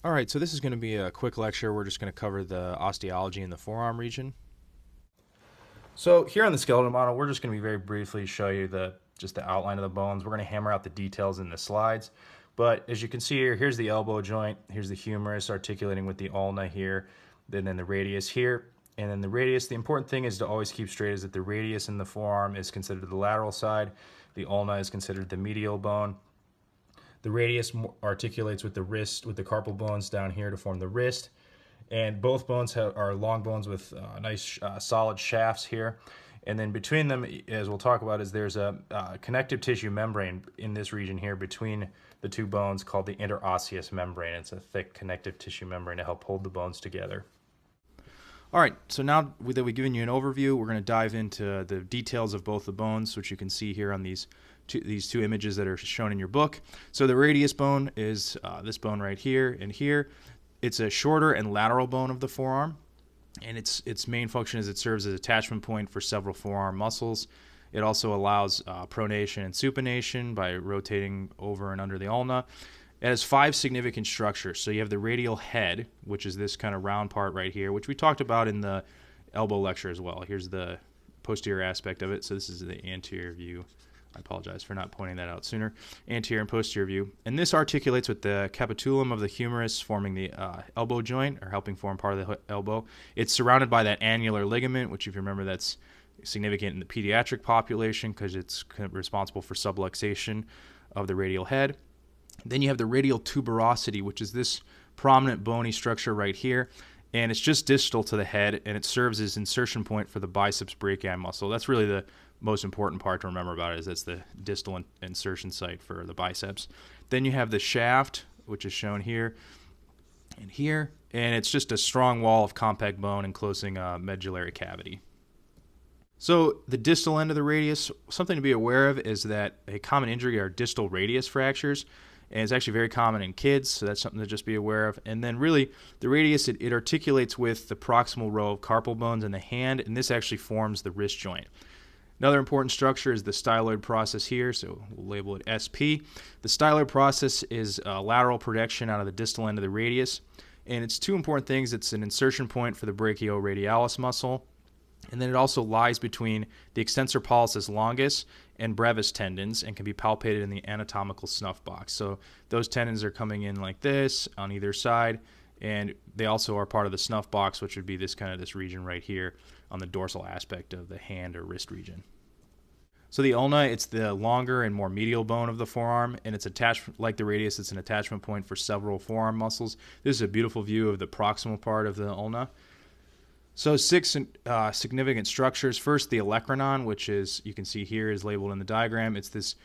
All right, so this is going to be a quick lecture. We're just going to cover the osteology in the forearm region. So here on the skeletal model, we're just going to be very briefly show you just the outline of the bones. We're going to hammer out the details in the slides. But as you can see here, here's the elbow joint, here's the humerus articulating with the ulna here, then the radius here. And then the radius, the important thing is to always keep straight is that the radius in the forearm is considered the lateral side. The ulna is considered the medial bone. The radius articulates with the wrist, with the carpal bones down here to form the wrist. And both bones are long bones with nice solid shafts here. And then between them, as we'll talk about, is there's a connective tissue membrane in this region here between the two bones called the interosseous membrane. It's a thick connective tissue membrane to help hold the bones together. All right, so now that we've given you an overview, we're going to dive into the details of both the bones, which you can see here on these two images that are shown in your book. So the radius bone is this bone right here and here. It's a shorter and lateral bone of the forearm, and its main function is it serves as attachment point for several forearm muscles. It also allows pronation and supination by rotating over and under the ulna. It has 5 significant structures. So you have the radial head, which is this kind of round part right here, which we talked about in the elbow lecture as well. Here's the posterior aspect of it. So this is the anterior view. I apologize for not pointing that out sooner. Anterior and posterior view. And this articulates with the capitulum of the humerus, forming the elbow joint, or helping form part of the elbow. It's surrounded by that annular ligament, which if you remember, that's significant in the pediatric population because it's responsible for subluxation of the radial head. Then you have the radial tuberosity, which is this prominent bony structure right here, and it's just distal to the head, and it serves as insertion point for the biceps brachii muscle. That's really the most important part to remember about it, is that's the distal insertion site for the biceps. Then you have the shaft, which is shown here and here, and it's just a strong wall of compact bone enclosing a medullary cavity. So the distal end of the radius, something to be aware of is that a common injury are distal radius fractures. And it's actually very common in kids, so that's something to just be aware of. And then really, the radius, it articulates with the proximal row of carpal bones in the hand, and this actually forms the wrist joint. Another important structure is the styloid process here, so we'll label it SP. The styloid process is a lateral projection out of the distal end of the radius, and it's 2 important things. It's an insertion point for the brachioradialis muscle, and then it also lies between the extensor pollicis longus and brevis tendons and can be palpated in the anatomical snuff box. So those tendons are coming in like this on either side, and they also are part of the snuff box, which would be this region right here on the dorsal aspect of the hand or wrist region. So the ulna, it's the longer and more medial bone of the forearm, and it's attached, like the radius, it's an attachment point for several forearm muscles. This is a beautiful view of the proximal part of the ulna. So 6 significant structures. First, the olecranon, which is, you can see here, is labeled in the diagram. It's this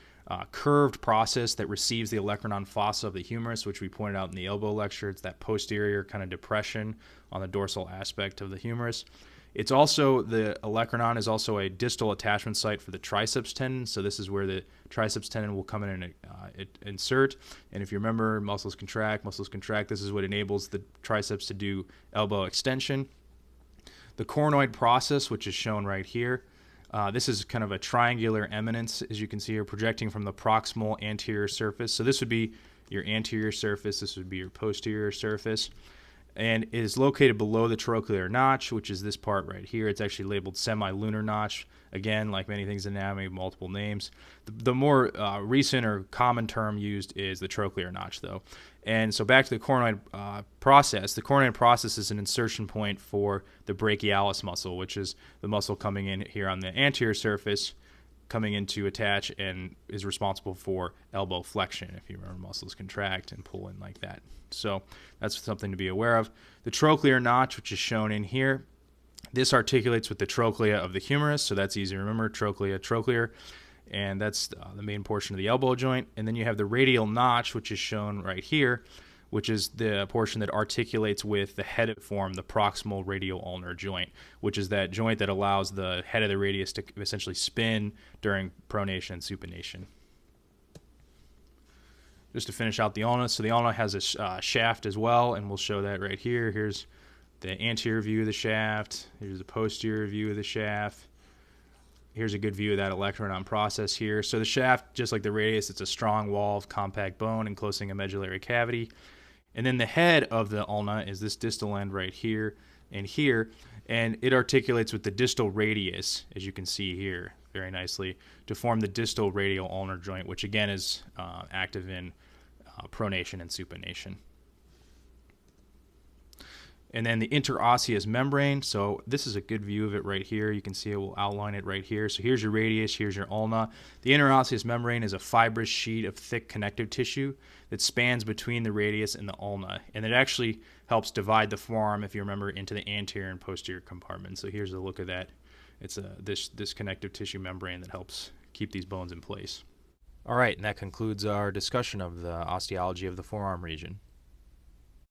curved process that receives the olecranon fossa of the humerus, which we pointed out in the elbow lecture. It's that posterior kind of depression on the dorsal aspect of the humerus. It's also, the olecranon is also a distal attachment site for the triceps tendon. So this is where the triceps tendon will come in and insert. And if you remember, muscles contract. This is what enables the triceps to do elbow extension. The coronoid process, which is shown right here, this is kind of a triangular eminence, as you can see here, projecting from the proximal anterior surface. So this would be your anterior surface, this would be your posterior surface, and it is located below the trochlear notch, which is this part right here. It's actually labeled semilunar notch. Again, like many things in anatomy, multiple names. The more recent or common term used is the trochlear notch, though. And so back to the coronoid process. The coronoid process is an insertion point for the brachialis muscle, which is the muscle coming in here on the anterior surface, coming in to attach, and is responsible for elbow flexion. If you remember, muscles contract and pull in like that. So that's something to be aware of. The trochlear notch, which is shown in here, this articulates with the trochlea of the humerus, so that's easy to remember, trochlea, trochlear, and that's the main portion of the elbow joint. And then you have the radial notch, which is shown right here, which is the portion that articulates with the head of form, the proximal radioulnar joint, which is that joint that allows the head of the radius to essentially spin during pronation and supination. Just to finish out the ulna, so the ulna has a shaft as well, and we'll show that right here. Here's the anterior view of the shaft. Here's the posterior view of the shaft. Here's a good view of that olecranon process here. So the shaft, just like the radius, it's a strong wall of compact bone enclosing a medullary cavity. And then the head of the ulna is this distal end right here, and it articulates with the distal radius, as you can see here very nicely, to form the distal radial ulnar joint, which again is active in pronation and supination. And then the interosseous membrane, so this is a good view of it right here. You can see it will outline it right here. So here's your radius, here's your ulna. The interosseous membrane is a fibrous sheet of thick connective tissue that spans between the radius and the ulna. And it actually helps divide the forearm, if you remember, into the anterior and posterior compartments. So here's a look at that. It's this connective tissue membrane that helps keep these bones in place. All right, and that concludes our discussion of the osteology of the forearm region.